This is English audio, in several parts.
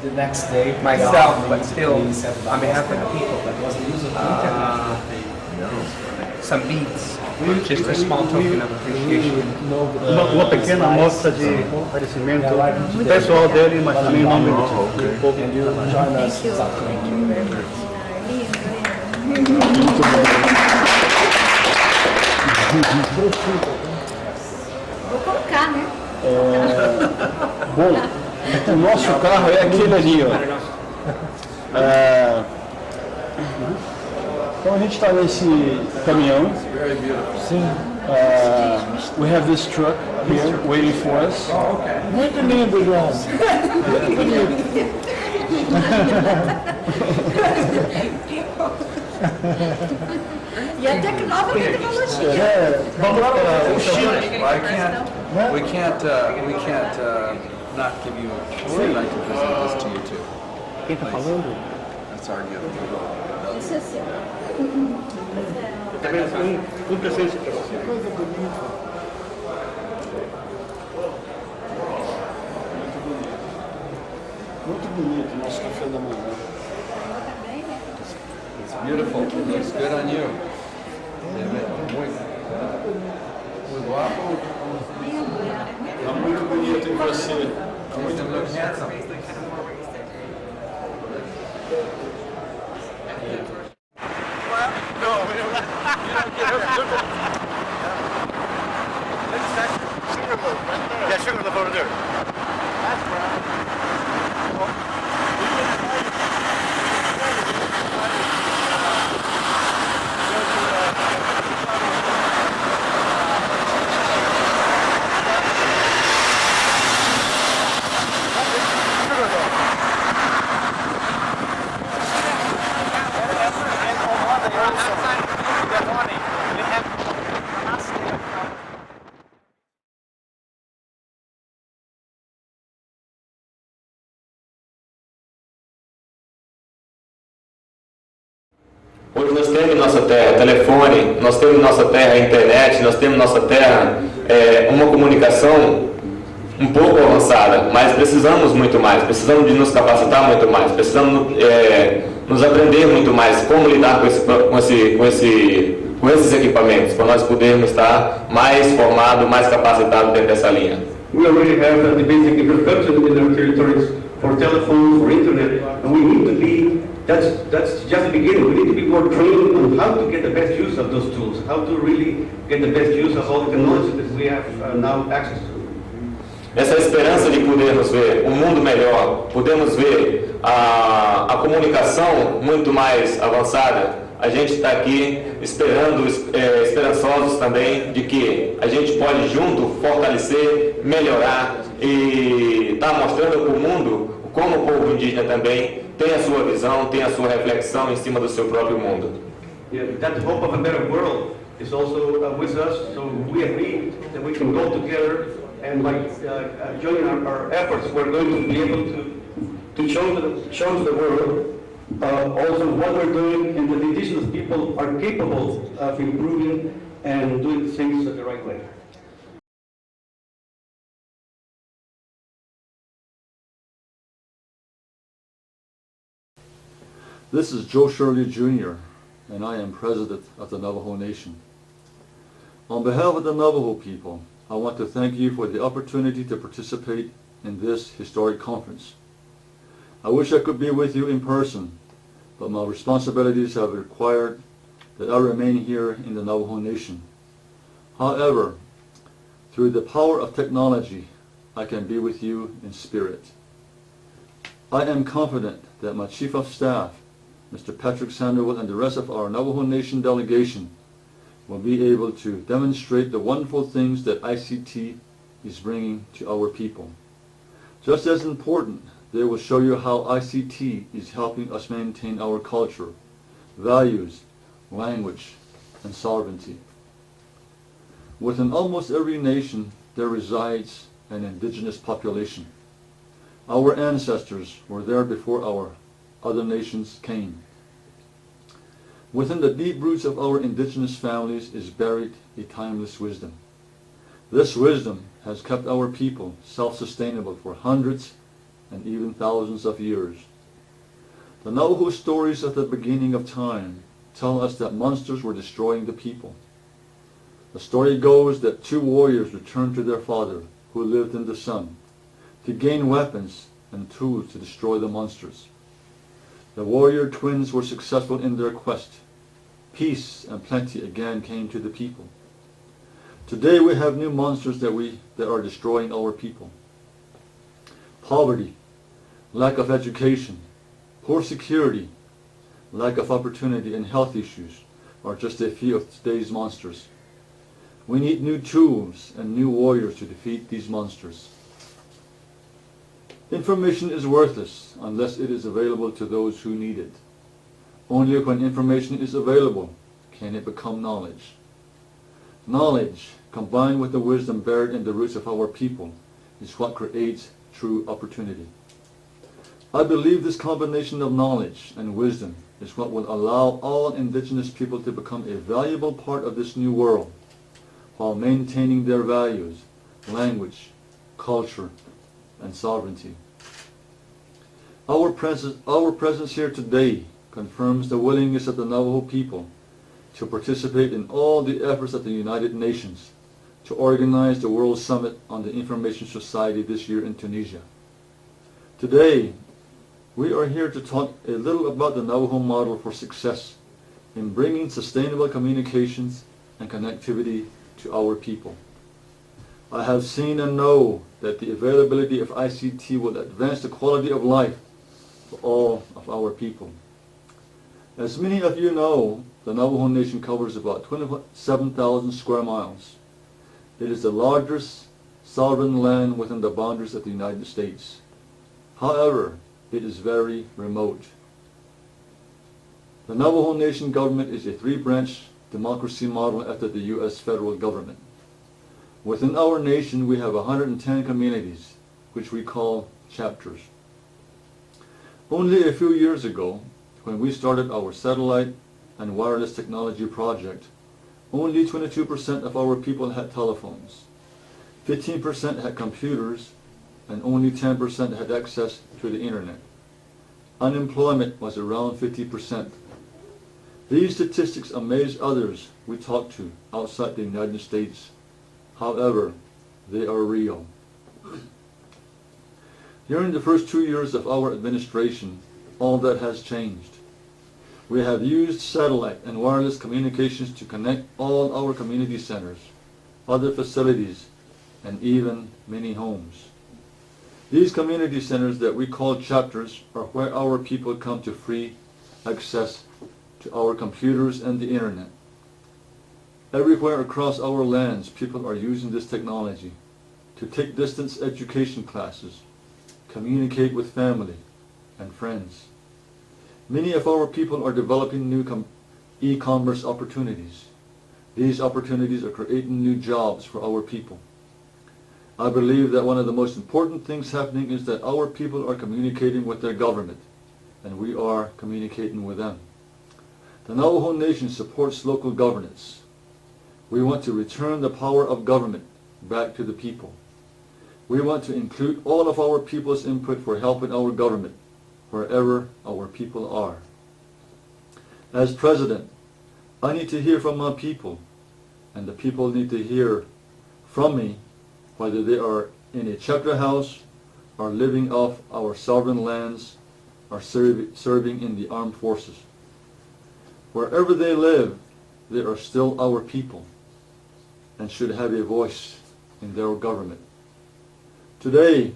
the next day, myself, but still on behalf of the people, some beats, just a small token of appreciation. Uma pequena amostra de agradecimento pessoal dele, mas também em nome do povo. And you join us. Vou colocar, né? Bom, o nosso carro é aquele ali, ó. Então a gente está nesse caminhão. Sim. We have this truck here waiting for us. Muito lindo, João. Muito bonito. E até que nova tecnologia. Vamos lá para o Chile. We can't not give you. We'd like to present this to you too. Quem está falando? That's our gift. Isso é seu. Um presente para você. Muito bonito o nosso café da manhã. It's beautiful. It looks good on you. Muy guapo. Está muito bonito em você. You look handsome. Yeah, sugar loaf over there. That's brown. Hoje nós temos nossa terra telefone, nós temos nossa terra internet, nós temos nossa terra uma comunicação um pouco avançada, mas precisamos muito mais, precisamos de nos capacitar muito mais, precisamos nos aprender muito mais como lidar com esses equipamentos, para nós podermos estar mais formados, mais capacitados dentro dessa linha. We already have the basic infrastructure in our territories for telephone, for internet, and we need to be, that's just the beginning, we need to be more trained on how to get the best use of those tools, how to really get the best use of all the technology that we have now access to. Essa esperança de podermos ver um mundo melhor, podemos ver a comunicação muito mais avançada, a gente está aqui esperançosos também de que a gente pode junto fortalecer, melhorar e estar mostrando para o mundo como o povo indígena também tem a sua visão, tem a sua reflexão em cima do seu próprio mundo. Yeah, that hope of a better world is also with us, so we agree that we can go together and by joining our efforts, we're going to be able to show the world also what we're doing and that the indigenous people are capable of improving and doing things the right way. This is Joe Shirley Jr., and I am President of the Navajo Nation. On behalf of the Navajo people, I want to thank you for the opportunity to participate in this historic conference. I wish I could be with you in person, but my responsibilities have required that I remain here in the Navajo Nation. However, through the power of technology, I can be with you in spirit. I am confident that my Chief of Staff, Mr. Patrick Sandoval, and the rest of our Navajo Nation delegation will be able to demonstrate the wonderful things that ICT is bringing to our people. Just as important, they will show you how ICT is helping us maintain our culture, values, language, and sovereignty. Within almost every nation, there resides an indigenous population. Our ancestors were there before our other nations came. Within the deep roots of our indigenous families is buried a timeless wisdom. This wisdom has kept our people self-sustainable for hundreds and even thousands of years. The Navajo stories at the beginning of time tell us that monsters were destroying the people. The story goes that two warriors returned to their father, who lived in the sun, to gain weapons and tools to destroy the monsters. The warrior twins were successful in their quest. Peace and plenty again came to the people. Today we have new monsters that are destroying our people. Poverty, lack of education, poor security, lack of opportunity, and health issues are just a few of today's monsters. We need new tools and new warriors to defeat these monsters. Information is worthless unless it is available to those who need it. Only when information is available can it become knowledge. Knowledge, combined with the wisdom buried in the roots of our people, is what creates true opportunity. I believe this combination of knowledge and wisdom is what will allow all indigenous people to become a valuable part of this new world, while maintaining their values, language, culture, and sovereignty. Our presence here today confirms the willingness of the Navajo people to participate in all the efforts of the United Nations to organize the World Summit on the Information Society this year in Tunisia. Today, we are here to talk a little about the Navajo model for success in bringing sustainable communications and connectivity to our people. I have seen and know that the availability of ICT will advance the quality of life for all of our people. As many of you know, the Navajo Nation covers about 27,000 square miles. It is the largest sovereign land within the boundaries of the United States. However, it is very remote. The Navajo Nation government is a three-branch democracy model after the U.S. federal government. Within our nation, we have 110 communities, which we call chapters. Only a few years ago, when we started our satellite and wireless technology project, only 22% of our people had telephones, 15% had computers, and only 10% had access to the internet. Unemployment was around 50%. These statistics amaze others we talk to outside the United States. However, they are real. During the first 2 years of our administration, all that has changed. We have used satellite and wireless communications to connect all our community centers, other facilities, and even many homes. These community centers that we call chapters are where our people come to free access to our computers and the internet. Everywhere across our lands, people are using this technology to take distance education classes, communicate with family and friends. Many of our people are developing new e-commerce opportunities. These opportunities are creating new jobs for our people. I believe that one of the most important things happening is that our people are communicating with their government, and we are communicating with them. The Navajo Nation supports local governance. We want to return the power of government back to the people. We want to include all of our people's input for helping our government wherever our people are. As president, I need to hear from my people, and the people need to hear from me, whether they are in a chapter house or living off our sovereign lands or serving in the armed forces. Wherever they live, they are still our people and should have a voice in their government. Today,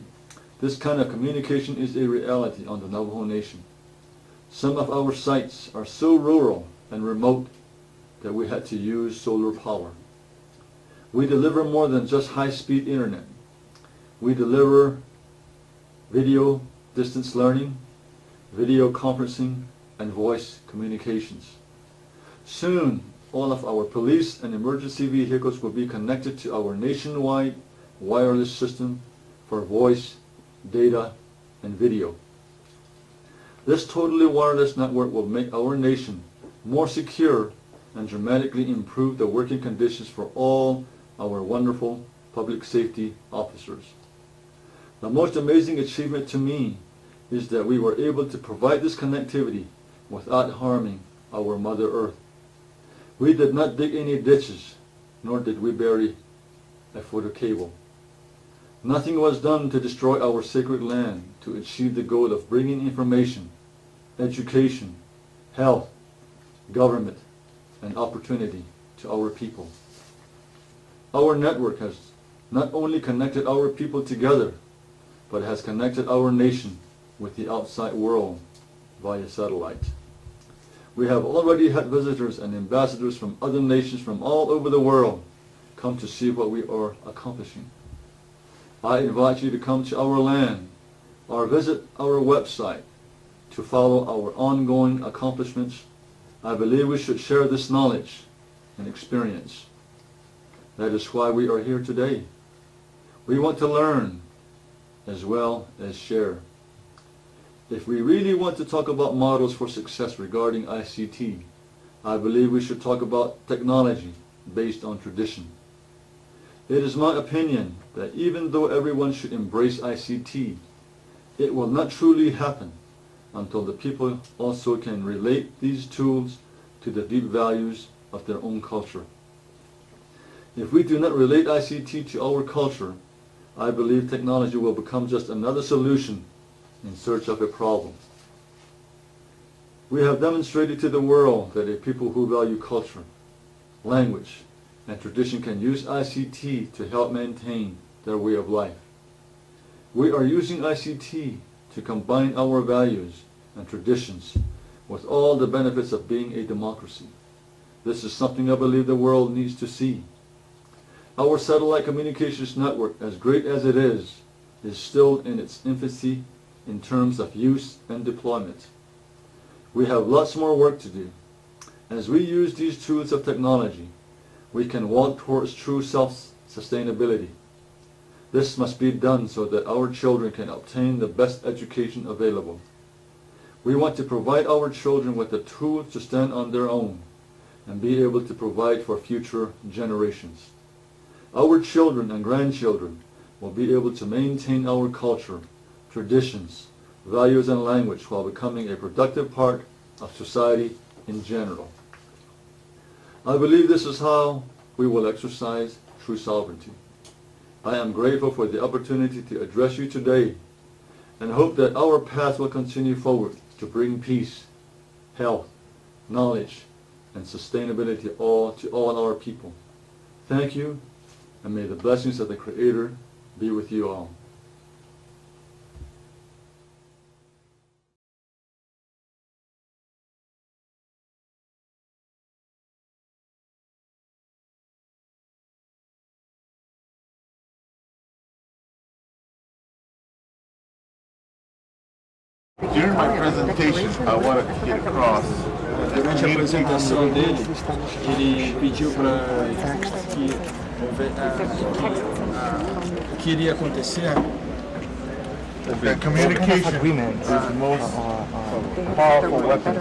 this kind of communication is a reality on the Navajo Nation. Some of our sites are so rural and remote that we had to use solar power. We deliver more than just high-speed internet. We deliver video distance learning, video conferencing, and voice communications. Soon, all of our police and emergency vehicles will be connected to our nationwide wireless system for voice, data, and video. This totally wireless network will make our nation more secure and dramatically improve the working conditions for all our wonderful public safety officers. The most amazing achievement to me is that we were able to provide this connectivity without harming our Mother Earth. We did not dig any ditches, nor did we bury a foot of cable. Nothing was done to destroy our sacred land to achieve the goal of bringing information, education, health, government, and opportunity to our people. Our network has not only connected our people together, but has connected our nation with the outside world via satellite. We have already had visitors and ambassadors from other nations from all over the world come to see what we are accomplishing. I invite you to come to our land or visit our website to follow our ongoing accomplishments. I believe we should share this knowledge and experience. That is why we are here today. We want to learn as well as share. If we really want to talk about models for success regarding ICT, I believe we should talk about technology based on tradition. It is my opinion that even though everyone should embrace ICT, it will not truly happen until the people also can relate these tools to the deep values of their own culture. If we do not relate ICT to our culture, I believe technology will become just another solution in search of a problem. We have demonstrated to the world that a people who value culture, language, and tradition can use ICT to help maintain their way of life. We are using ICT to combine our values and traditions with all the benefits of being a democracy. This is something I believe the world needs to see. Our satellite communications network, as great as it is still in its infancy in terms of use and deployment. We have lots more work to do. As we use these tools of technology, we can walk towards true self-sustainability. This must be done so that our children can obtain the best education available. We want to provide our children with the tools to stand on their own and be able to provide for future generations. Our children and grandchildren will be able to maintain our culture, traditions, values, and language while becoming a productive part of society in general. I believe this is how we will exercise true sovereignty. I am grateful for the opportunity to address you today and hope that our path will continue forward to bring peace, health, knowledge, and sustainability to all our people. Thank you, and may the blessings of the Creator be with you all. During my presentation, I wanted to get across. Durante a apresentação dele, ele pediu para que iria acontecer. That communication is the most powerful weapon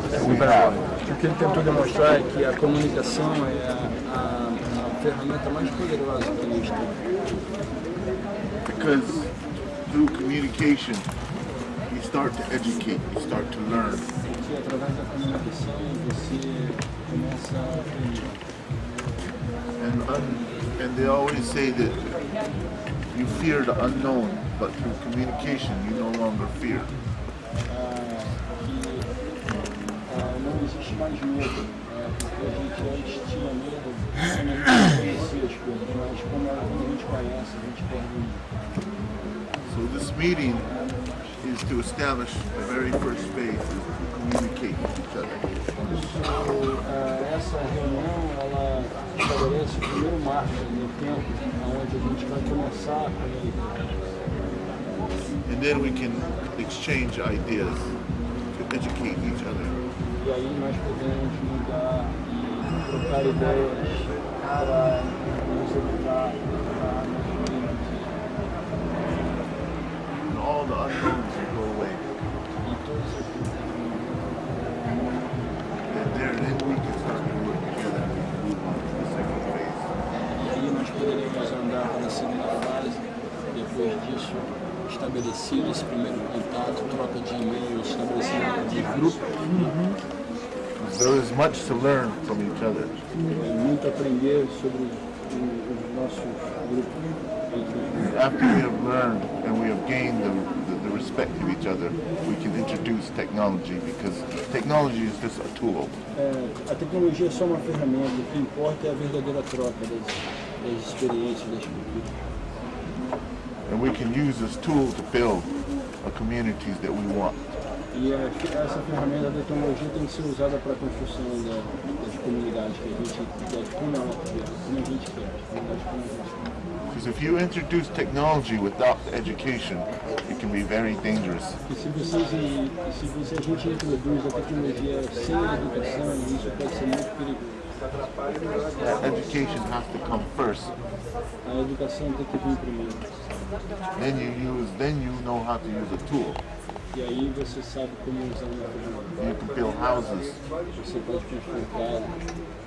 that we have. O que ele tentou demonstrar é que a comunicação é a ferramenta mais poderosa que a gente tem. Because through communication, you start to educate, you start to learn. Porque através da comunicação você começa a aprender. And they always say that you fear the unknown, but through communication, you no longer fear. Não existe mais medo, porque a gente antes tinha medo quando a gente conhecia as coisas, mas quando a gente conhece, a gente perde. So this meeting is to establish the very first phase, is to communicate with each other. Essa reunião, ela estabelece o primeiro marco no tempo, onde a gente vai começar a comunicar. And then we can exchange ideas to educate each other. E aí nós podemos mudar e trocar ideias para nos educar, para nos unir. And all the unknowns will go away. E todos os And then we can start to work together and move on to the second phase. E aí nós poderemos andar para a segunda fase, depois disso estabelecido esse primeiro contato, troca de e-mails, estabelecimento de grupo. There is much to learn from each other. Muito aprender sobre os nossos grupos. After we have learned and we have gained the respect of each other, we can introduce technology because technology is just a tool. A tecnologia é só uma ferramenta, o que importa é a verdadeira troca das experiências, das culturas. And we can use this tool to build the communities that we want. E essa ferramenta da tecnologia tem que ser usada para a construção das comunidades que a gente quer, como a gente quer. Because if you introduce technology without education, it can be very dangerous. E se a gente introduz a tecnologia sem a educação, isso pode ser muito perigoso. Education has to come first. A educação tem que vir primeiro. Then you know how to use a tool. E aí você sabe como usar uma ferramenta. You can build houses. Você pode construir casa.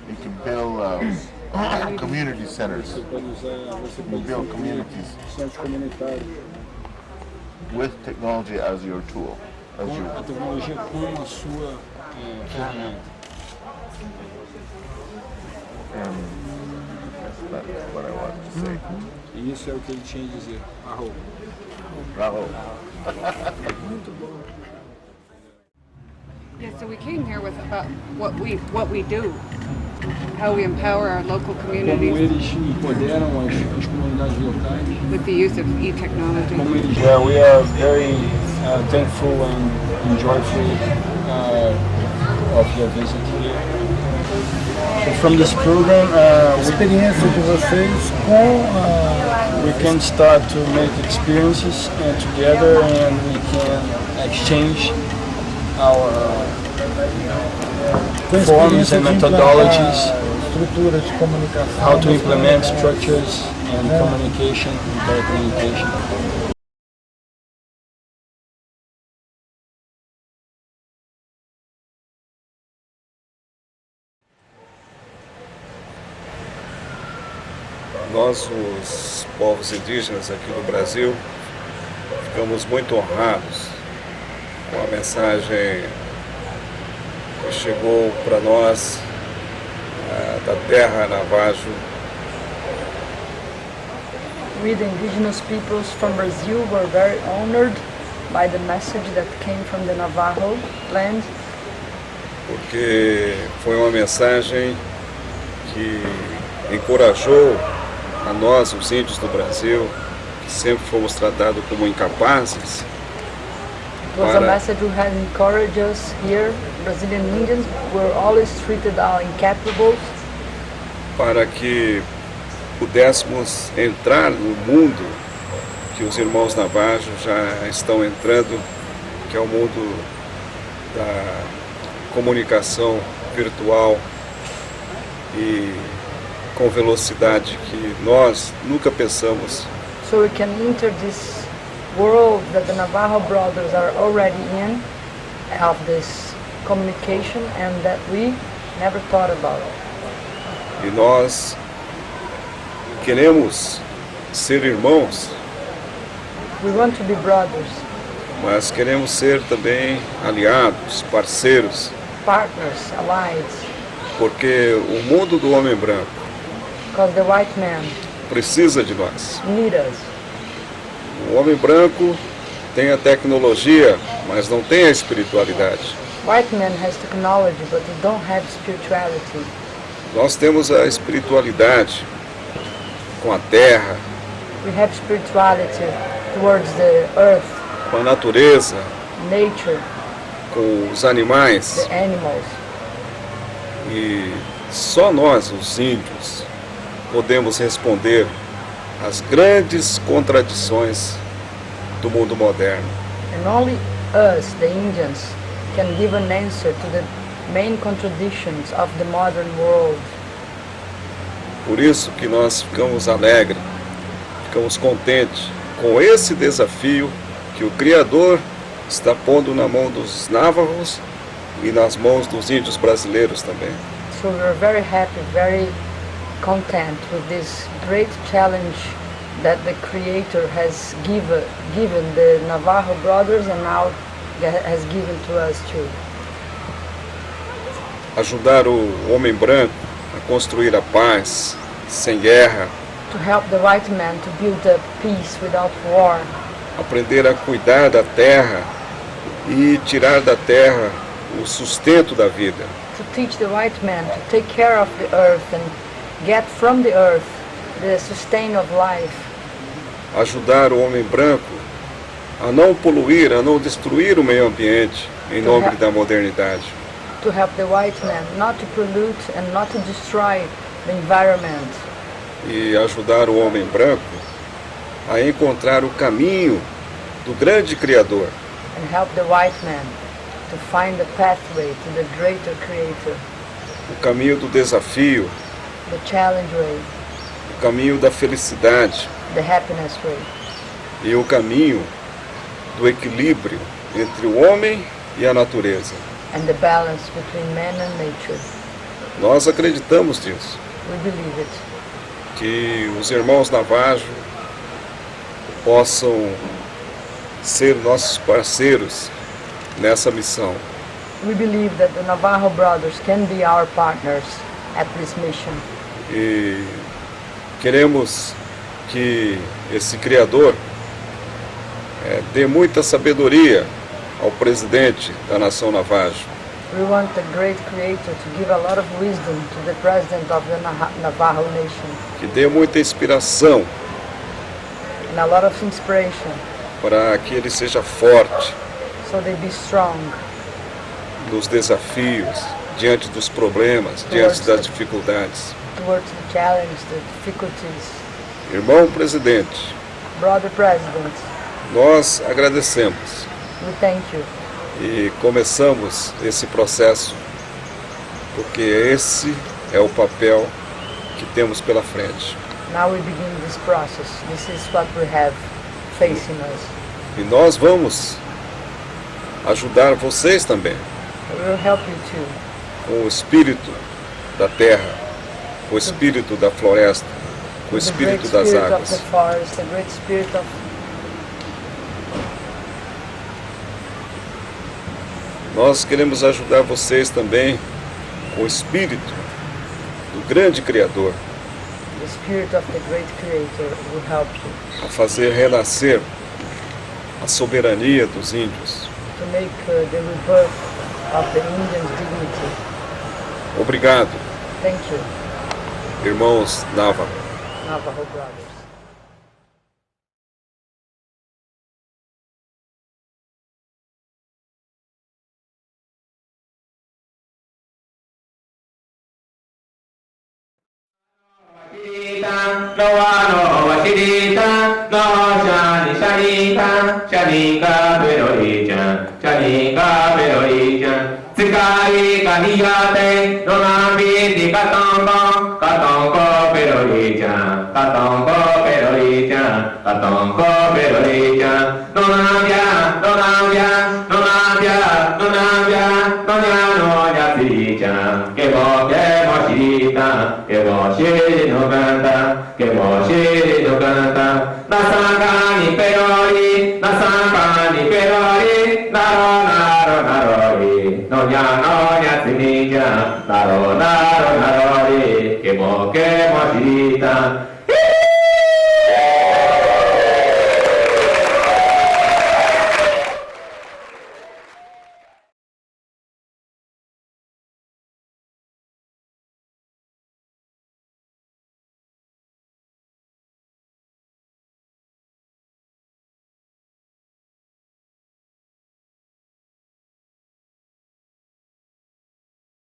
You can build community centers. Você pode build communities centros comunitários. With technology as your tool. Com a tecnologia como a sua ferramenta. That's what I wanted to say. E isso é o que ele tinha a dizer. Arroba. Bravo. Yeah, so we came here with about what we do, how we empower our local Como communities eles empoderam as comunidades locais. with the use of e-technology. Yeah, we are very thankful and joyful of your visit here. So from this program, experiência de vocês we can start to make experiences together, and we can exchange our forms and methodologies, how to implement structures and communication and telecommunication. Nós, os povos indígenas aqui no Brasil, ficamos muito honrados com a mensagem que chegou para nós da terra Navajo. We, the indigenous peoples from Brazil, were very honored by the message that came from the Navajo land. Porque foi uma mensagem que encorajou a nós, os índios do Brasil, que sempre fomos tratados como incapazes. It was a message who had encouraged us here. Brazilian Indians were always treated as incapable. Para que pudéssemos entrar no mundo que os irmãos Navajo já estão entrando, que é o mundo da comunicação virtual e com velocidade que nós nunca pensamos. So we can enter this world that the Navajo brothers are already in, of this communication, and that we never thought about. E nós queremos ser irmãos. We want to be brothers. Mas queremos ser também aliados, parceiros. Partners, allies. Porque o mundo do homem branco because the white man precisa de nós. Need us. O homem branco tem a tecnologia, mas não tem a espiritualidade. White man has technology, but they don't have spirituality. Nós temos a espiritualidade com a terra. We have spirituality towards the earth. Com a natureza. Nature. Com os animais. The animals. E só nós, os índios, podemos responder às grandes contradições do mundo moderno. And only us, the Indians, can give an answer to the main contradictions of the modern world. Por isso que nós ficamos alegres, ficamos contentes com esse desafio que o Criador está pondo na mão dos Navajos e nas mãos dos índios brasileiros também. So we're very happy, very content with this great challenge that the Creator has given the Navajo brothers and now has given to us too. Ajudar o homem branco a construir a paz sem guerra. To help the white man to build a peace without war. Aprender a cuidar da terra e tirar da terra o sustento da vida. To teach the white man to take care of the earth and get from the earth the sustain of life. Ajudar o homem branco a não poluir, a não destruir o meio ambiente em nome da modernidade. To help the white man not to pollute and not to destroy the environment. E ajudar o homem branco a encontrar o caminho do grande Criador. And help the white man to find the pathway to the greater Creator. O caminho do desafio. The challenge way. O caminho da felicidade. The happiness way. E o caminho do equilíbrio entre o homem e a natureza. And the balance between man and nature. Nós acreditamos nisso. We believe it. Que os irmãos Navajo possam ser nossos parceiros nessa missão. We believe that the Navajo brothers can be our partners at this mission. E queremos que esse Criador dê muita sabedoria ao presidente da nação Navajo. We want the great Creator to give a lot of wisdom to the president of the Navajo nation. Que dê muita inspiração. And a lot of inspiration. Para que ele seja forte. So they be strong. Nos desafios, diante dos problemas, diante das dificuldades. Towards the challenge, the difficulties. Irmão presidente. Brother President. Nós agradecemos. We thank you. E começamos esse processo porque esse é o papel que temos pela frente. Now we begin this process. This is what we have facing us. E nós vamos ajudar vocês também. We will help you too. Com o espírito da terra, com o espírito da floresta, com o espírito das águas. The forest, the great spirit of Nós queremos ajudar vocês também com o espírito do grande Criador. The spirit of the great Creator will help you. A fazer renascer a soberania dos índios. To make the rebirth of the Indians' dignity. Obrigado. Thank you. Irmãos Navajo. Navajo brothers. No ano washirita, no shani shanika, shanika peroicha, shanika peroicha. Tsikari kaniyate, no nambiti katongo, katongo peroicha, katongo peroicha, katongo peroicha. No nambia, no nambia, no nambia, no nambia, no nyano nyaticha, que moshita, que moshita no canta, que moshita no canta. Nasangani perori, nasangani perori, naro naro narori, no nyano nyaticha, naro